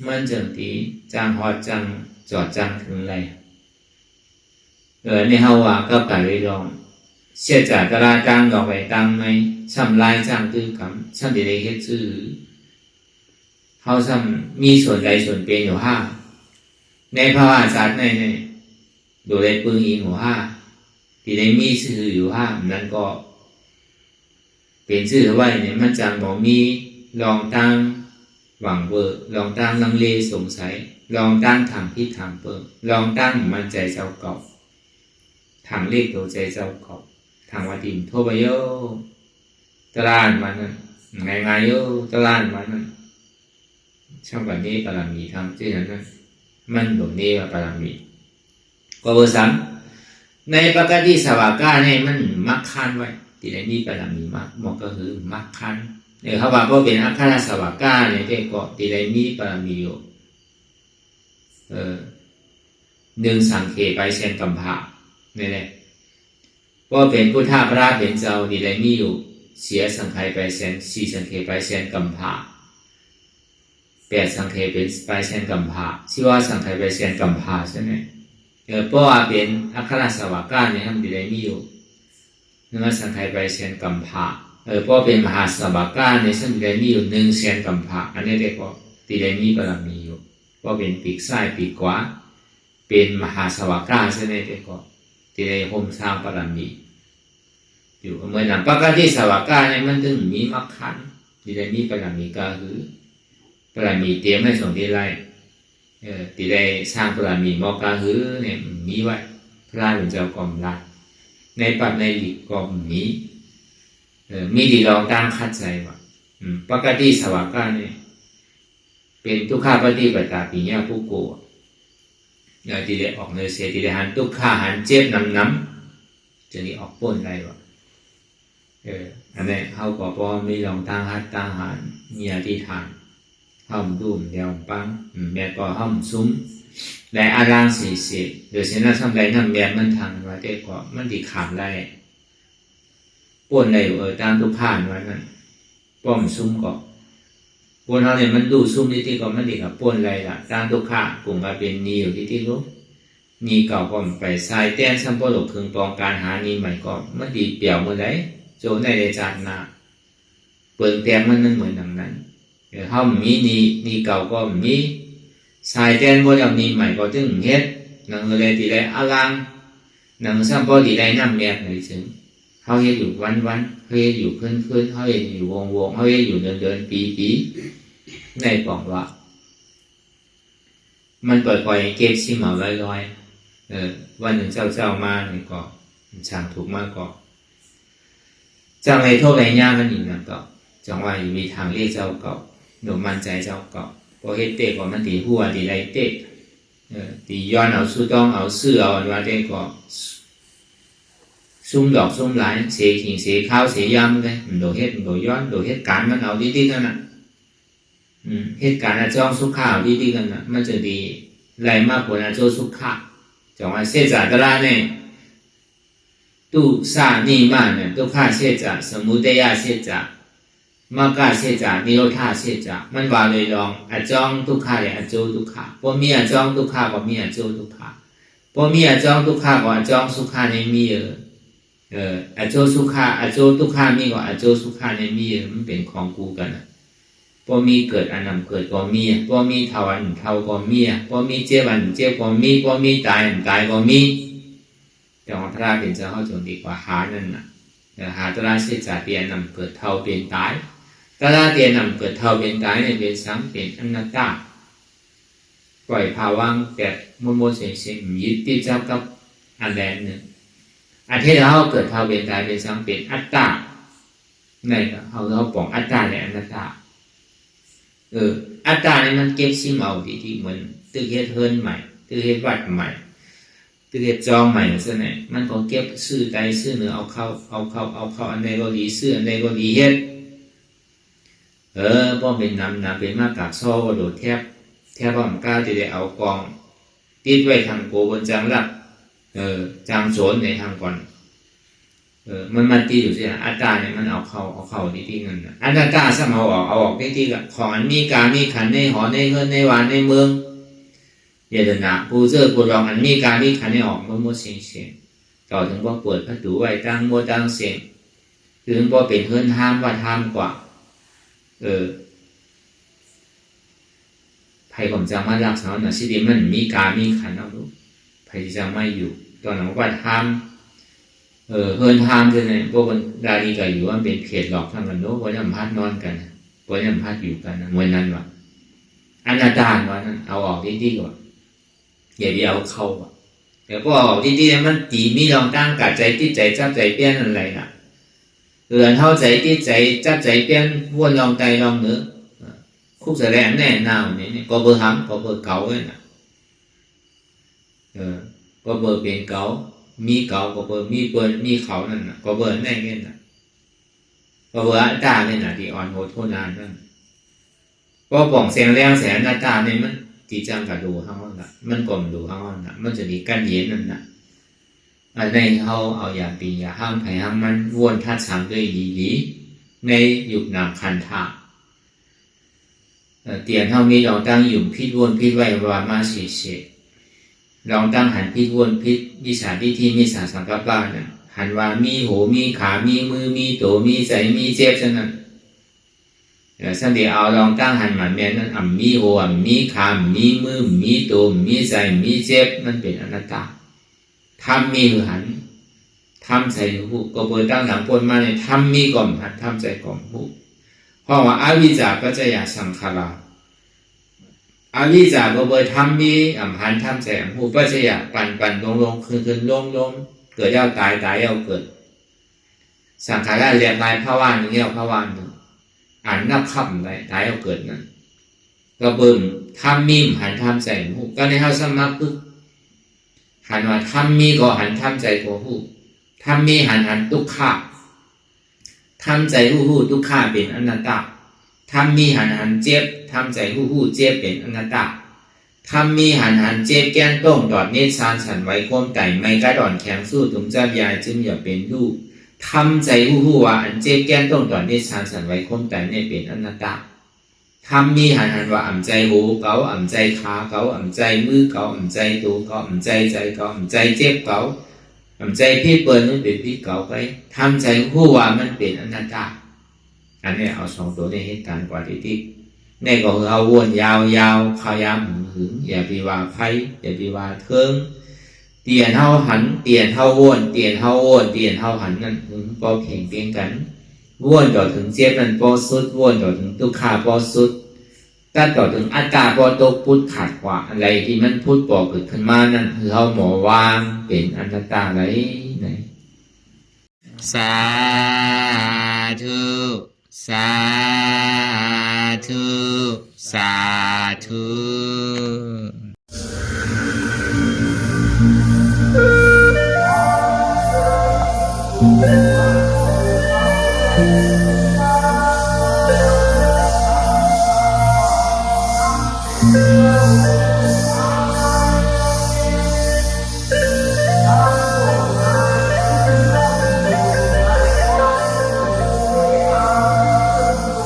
S2: มันจังที่จางฮอดจังจอดจังถึงไรนี่เฮาว่าก็ไปไว้ลองเสียจากตลาดจังดอกไว้ตังไหมซ้ำลายจังคือกับซ้ำที่ได้เฮ็ดซื่อเขาซ้ำมีส่วนใดส่วนเป็นอยู่ห้าในภาวะสัตว์ในดูได้ปืนอีหัวห้า ที่ได้มีชื่ออยู่ห้ามนั้นก็เป็นชื่อไว้เนี่ยมันจังบอกมีลองตั้งหวังเบอร์ลองตั้งลังเลสงสัยลองตั้งทางพิษทางเปิดลองตั้งมันใจเจ้าเก่าทางเลขตัวใจเจ้าเก่าทางวัดดินโทบโยตลาดมันนั่นไงโยตลาดมันนั่นช่างแบบนี้ปรามีทำที่นั้นมันแบบนี้ว่าปรามีก็เบอร์สามในปกติสวากาเนี่ยมันมักคันไว้ที่ในนี้ปรามีมักหมอกก็คือมักคันเนี่ยเขาว่าก็เป็นอัคคาสวากาเนี่ยที่ก็ที่ในนี้ปรามีอยู่หนึ่งสังเขไปเช่นกัมภะนี่แหละว่าเป็นพุทธพระเป็นเจ้าที่ในนี้อยู่เสียสังเขไปเช่นสี่สังเขไปเช่นกัมภะแปดสังเขเป็นไปเช่นกัมภะชื่อว่าสังเขไปเช่นกัมภะใช่ไหมเพราะว่าเป็นอัคคาสวากาเนี่ยทำที่ในนี้อยู่นั่นก็สังเขไปเช่นกัมภะเพราะเป็นมหาสวากาในซึ่งที่ในนี้อยู่หนึ่งเช่นกัมภะอันนี้เรียกว่าที่ในนี้ปรามีอยู่ก็เป็นปีกซ้ายปีกขวาเป็นมหาสวากาใช่ไหมเด็กก็ที่ได้โฮมสร้างปรามีอยู่เหมือนนั้นปกติสวากาเนี่ยมันถึงมีมรรคขันธ์ที่ได้มีปรามีก็คือปรามีเตรียมให้ส่งที่ไรที่ได้สร้างปรามีมอกาคือเนี่ยมีไว้พระเป็นเจ้ากรมรัฐในปัจในหลีกกรมนี้มีดีลองตั้งคัดใจว่าปกติสวากาเนี่ยเป็นทุกข้าปฏิบัติตาปีนี้ผู้โกที่ได้ออกเนื้อเสียที่ได้หันทุกข้าหันเจ็บน้ำจะนี่ออกป้นได้วะอันนี้เขาก็พอมีลองตั้งฮัดตั้งหันมีอธิษฐานห้องดูมเดียวปังแม่ก็ห้องซุ้มได้อารางสีเสียเดี๋ยวเช่นนั้นทำไรทำแบบมันทางว่าแต่ก็มันดีขาดได้ป้นได้ตามทุกผ่านวันนั้นป้อมซุ้มก็ปนเขาเนี่ยมันดูซุ่มที่ก็มันดีกับปนอะไรล่ะตั้งทุกข้ากลุ่มมาเป็นนีอยู่ที่รู้นีเก่าก็ไปสายแต้นซ้ำปลกพึงปองการหานีใหม่ก็มันดีเปี่ยวเมื่อไรโจในในจานนาเปิงแต้มมันนั่นเหมือนดังนั้นเขามีนีเก่าก็มีสายแต้นบนเอานีใหม่ก็ถึงเฮ็ดนังเลยที่ไรอลังนังซ้ำปลที่ไรน้ำแยกเลยถึงเขาเฮ็ดอยู่วันเขาเฮ็ดอยู่คืนเขาเฮ็ดอยู่วงเขาเฮ็ดอยู่เดินปีในปองว่ามันปล่อยเก็บชิมาลอยวันหนึ่งเจ้ามาเนี่ยก็ช่างถูกมากก็จังไรโทษไรย่ามันอีกนะก็จังว่าอยู่มีทางเรียกเจ้าเก่าหนูมั่นใจเจ้าเก่าพอเฮ็ดเตะก็มันตีหัวตีไรเตะตีย้อนเอาสู้ต้องเอาเสื้อเอาว่าเตะก็ซุ่มดอกซุ่มหลายเสียขิงเสียข้าวเสียยำเลยโดดเฮ็ดโดดย้อนโดดเฮ็ดการมันเอาดีๆกันน่ะเหตุการณ์จ้องสุขข่าวดีๆกันน่ะมันจะดีไรมากกว่าโจสุขข่าวจังว่าเสียจากตลาดเนี่ยตู้ซานี่มาเนี่ยตู้ข้าเสียจากสมุทัยเสียจากมากาเสียจากนิโรธาเสียจากมันว่าเลยลองจ้องทุกข่าเลยโจทุกข่าพอมีจ้องทุกข่าก็มีโจทุกข่าพอมีจ้องทุกข่าก็จ้องสุขข่าในมีโจสุขข่าโจทุกข่ามีก็โจสุขข่าในมีมันเป็นของกูกันพอมีเกิดอันนำเกิดก็มีพอมีเท่าอันเท่าก็มีพอมีเจ็บอันเจ็บก็มีพอมีตายอันตายก็มีแต่ของพระเป็นเจ้าเขาจงดีกว่าหานั่นน่ะหาตราเสียจากเปลี่ยนนำเกิดเท่าเป็นตายตราเปลี่ยนนำเกิดเท่าเป็นตายเนี่ยเป็นสังเป็นอนัตตาปล่อยภาวังแบบโมเสียงยึดติดเจ้ากับอันแรกหนึ่งอันที่เราเกิดเท่าเป็นตายเป็นสังเป็นอัตตาในเราปองอัตตาในอนัตตาอัตตาเนี่ยมันเก็บซิมเอาที่เหมือนตึกเฮ็ดเฮิร์นใหม่ตึกเฮ็ดวัดใหม่ตึกเฮ็ดจองใหม่ซะไหนมันก็เก็บซื้อใจซื้อเนื้อเอาเข้าอันใดก็ดีซื้ออันใดก็ดีเฮ็ดพอเป็นนำเป็นมากกากซ้อก็โดดแทบว่ามันกล้าจะได้เอากองติดไว้ทางโกบนจังลักจางโสนในทางก่อนมันตีอยู่สิอัตตาเนี่ยมันเอาเข้าที่เงินอัตตาสมเอาออกที่กับของอันมีการมีขันในหอในเงินในวานในเมืองเยเดนะผู้เจอผู้รองอันมีการมีขันในออกเมื่อเสียงต่อถึงว่าเปิดพระตูไว้ตั้งโมตั้งเสียงถึงว่าเป็นเฮิร์นห้ามว่าห้ามกว่าไผ่ผมจังมารักษาหน่อยสิดีมันมีการมีขันเอาดูไผ่จังไม่อยู่ตอนนั้นว่าห้าม เฮินทางคือไงพวกคนดาดีก็อยู่ว่าเป็นเขตหลอกทางกันโน้พวกยำพัดนอนกันพวกยำพัดอยู่กันมวยนั้นวะอนาจารวะนั่นเอาออกที่ก่อนอย่าไปเอาเข้าอ่ะแต่พวกออกที่มันตีมีลองตั้งกัดใจที่ใจจับใจเปี้ยนอะไรน่ะเรือนเท่าใจที่ใจจับใจเปี้ยนวนลองใจลองเนื้อคุกแสดงแน่นาวนี่ก็เบอร์ห้ำก็เบอร์เก่าเลยน่ะก็เบอร์เป็นเก่ามีเก่าก็เบอร์มีเบอร์มีเขานั่นน่ะก็เบอร์แน่เงี้ยน่ะก็เบอร์อาจารย์เนี่ยน่ะที่อ่อนโหดโทษนานนั่นก็ป่องเสียงแรงแสนอาจารย์เนี่ยมันจีจังกับดูห้องน่ะมันกลมดูห้องน่ะมันจะมีกั้นเย็นนั่นน่ะในเขาเอาอย่าปีอย่าห้ามไผ่ห้ามมันวนทัดสามด้วยดีในยุคนามคันธาเตียนเท่ามีลองตั้งอยู่พิษวนพิษไว้วามาเฉยลองตั้งหันพิษวนพิษวิสาที่มีสาสังกัปปะนั่นหันว่ามีหูมีขามีมือมีตัวมีใจมีเจ็บฉะนั้นสันเดียวเอาลองตั้งหันหมันแม่นั้นมีหูมีขามีมือมีตัวมีใจมีเจ็บมันเป็นอนัตตาทำมีหือหันทำใจหูก็เปิดตั้งหลังปนมาเนี่ยทำมีก่อมหันทำใจก่อมหูเพราะว่าอวิชชาก็จะอยากสังขารอวิชชาก็เปิดทำมีหันทำใจหูก็จะอยากปั่นลงขึ้นลงเกิดยาวตายยาวเกิดสังขารเรียนลายภาวะหนึ่งเรียกภาวะหนึ่งอ่านนับคำได้ตายยาวเกิดนั่นก็เบิ่มทำมีหันทำใจหูก็ในเท่าสมัครปึ๊บหันว่าทำมีก็หันทำใจก็หูทำมีหันทุกข้าทำใจหูทุกข้าเป็นอนัตตาทำมีหันเจ็บทำใจหูเจ็บเป็นอนัตตาทำมีหันเจ็บแก้นต้งดอดเนตรชานฉันไว้โคมไก่ไม่กระดอนแข็งสู้ถุงจับยายจึงอย่าเป็นลูกทำใจหูว่าอันเจ็บแก้นต้งดอดเนตรชานฉันไว้โคมไก่เนี่ยเป็นอนัตตาทำมีหันว่าใจหูเก่าใจขาเก่าใจมือเก่าใจตัวเก่าใจเก่าใจเจ็บเก่าใจพี่เปิดมันเป็นพี่เก่าไปทำใจหูว่ามันเป็นอนัตตาอันนี้เอาสองตัวในเหตุการณ์กว่าที่ในก็เอาวนยาวขายามหึงอย่าไปว่าไพ่อย่าไปว่าเทิงเตียนเท่าหันเตียนเท่าวนเตียนเท่าวนเตียนเท่าหันนั่นหึงพอเพ่งเพียงกันวนต่อถึงเจ็บนั่นพอสุดวนต่อถึงทุกขาพอสุดถ้าต่อถึงอัตตาพอตกพุทธขาดกว่าอะไรที่มันพุทธบอกเกิดขึ้นมานั่นคือเขาหมอวางเป็นอนัตตาอะไรไหนสาธุสาธุสาธุ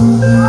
S3: Thank you.